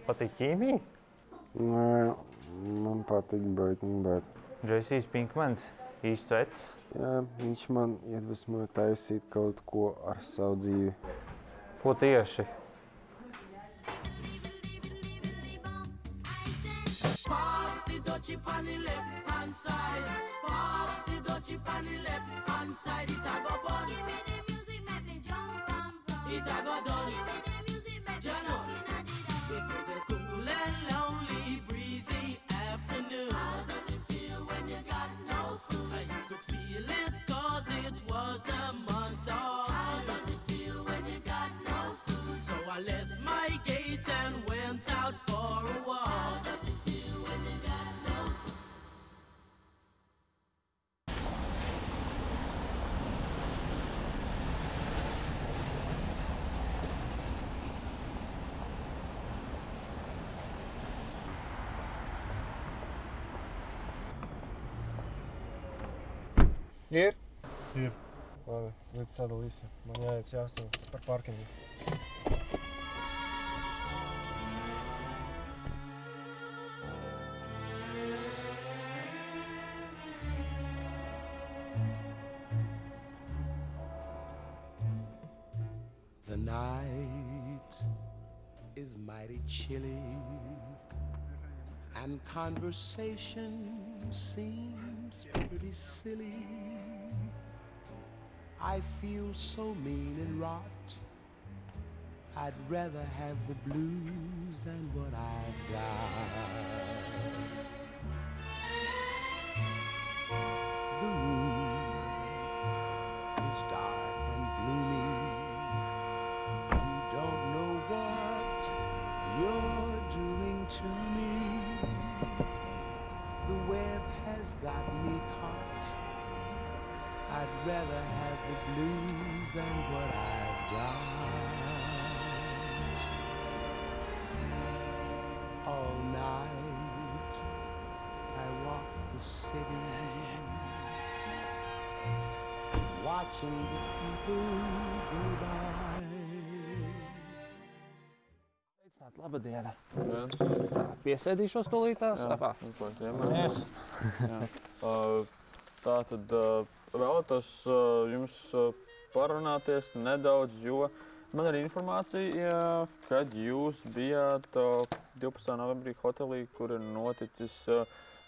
Patīk ķīmija? Nē, man patīk Breaking Bad. Jessijs Pinkmans, īsts vecs. Jā, viņš man iedvesmoja taisīt kaut ko ar savu dzīvi. Ko tieši? Pass the dutchie on the left hand side. Pass the dutchie on the left hand side. It a go bun. Give me the music, make me jump and pump. It a go done. Give me the music, make me Jano. jump in It was a cool and lonely, breezy afternoon. How does it feel when you got no food? I could feel it 'cause it was the month of How June. does it feel when you got no food? So I left my gate and went out for a How walk. does it feel when you got no food? Ir? Ir. Labi, līdz sadalīsim. Man jāiet jāsamaksā par parkingu. The night is mighty chilly, and conversation seems pretty silly. I feel so mean and rot. I'd rather have the blues than what I've got. The room is dark and gloomy. You don't know what you're doing to me. The web has got me caught. I'd rather have the blues than what I've got. All night I walk the city, watching the people go by. Sveicināt, labadiena. Piesēdīšos tūlītās. Apā. Yes. Tātad vēlētos jums parunāties nedaudz, jo man ir informācija, kad jūs bijāt 12. novembrī hotelī, kur ir noticis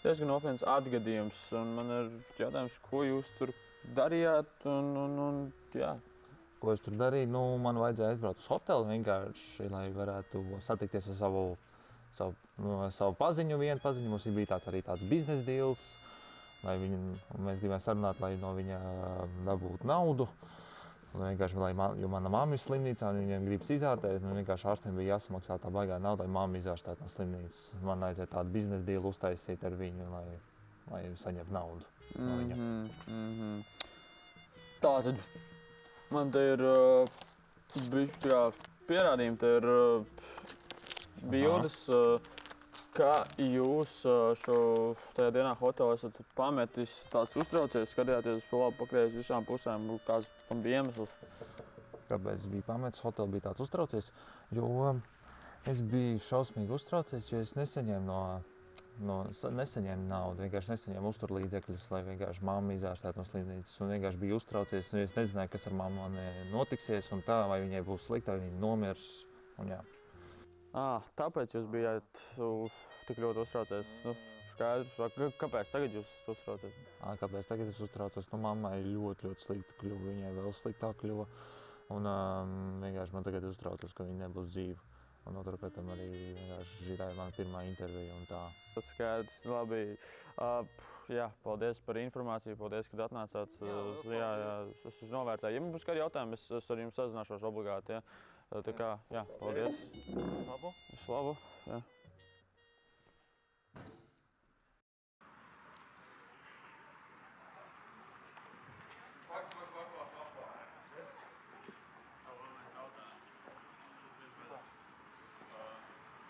diezgan nopietns atgadījums. Un man ir jautājums, ko jūs tur darījāt un jā. Ko es tur darīju? Nu, man vajadzēja aizbraukt uz hoteli vienkārši, lai varētu satikties ar savu paziņu, vienu paziņu. Mums bija arī tāds biznesa deals, mēs gribējām sarunāt, lai no viņa dabūtu naudu. Un vienkārši, jo mana mamma ir slimnīcā un viņiem gribas izārstēt, un vienkārši ārstiem bija jāsamaksā tā baigā nauda, lai mamma izārstētu no slimnīcas. Man vajadzēja tādu biznesa dealu uztaisīt ar viņu, lai saņemtu naudu no viņa. Tātad. Man te ir bišķi pierādījumi, te ir bildes, kā jūs tajā dienā hotelā esat pametis tāds uztraucies, skatījāties uz labu pakrējus visām pusēm, kāds tam bija iemesls. Kāpēc es biju pametis hoteli, bija tāds uztraucies, jo es biju šausmīgi uztraucies, jo es nesaņēmu naudu, vienkārši nesaņēmu uzturlīdzekļus, lai vienkārši mamma izārstētu no slimnīcas. Un vienkārši biju uztraucies, un es nezināju, kas ar mammu notiksies un tā, vai viņai būs slikti, vai viņa nomirs. Un jā. Tāpēc jūs bijāt tik ļoti uztraucies. Nu, skaidrs. Kāpēc tagad jūs uztraucies? Kāpēc tagad es uztraucos? Nu, mammai ļoti slikti kļuva, viņai vēl sliktāk kļuva. Un vienkārši man tagad uztraucos, ka viņa nebūs dzīva. Un otrpēc arī šī tā ir mana pirmā intervija un tā. Tas skaidrs, labi. Jā, paldies par informāciju, paldies, kad atnācāt. Jā, es novērtēju. Ja man būs kādi jautājumi, es ar jums sazināšos obligāti. Ja. Tā kā, jā, paldies. Vislabu. Vislabu, jā.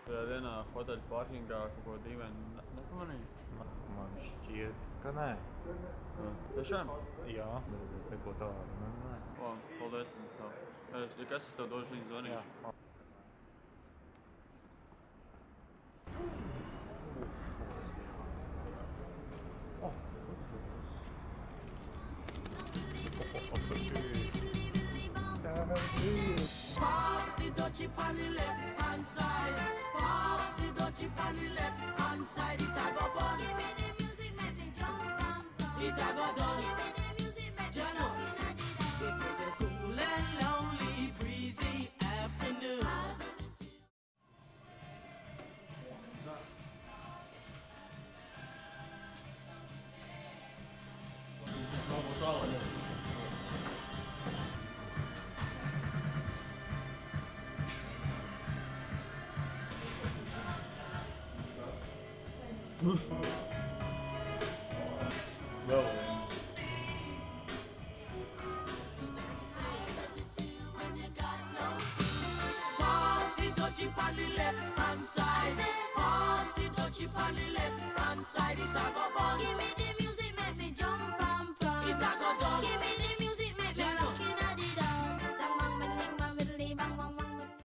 Tajā dienā hoteļa parkingā kaut ko dīvaini nepamanīju? Man šķiet, ka nē. Tiešām? Jā, bet es neko tādu nemanāju. Labi, paldies. Ja kas es tev došu, viņi zvanīšu. Pass the dutchie on the left hand side. Pass the dutchie on the left hand side. It a go bun. Give me the music, make me jump and pump. It a go done. Give me the music, make me Jano. jump in a It was a cool and lonely, breezy afternoon. Pass the dutchie on the left hand side. Pass the dutchie on the left hand side.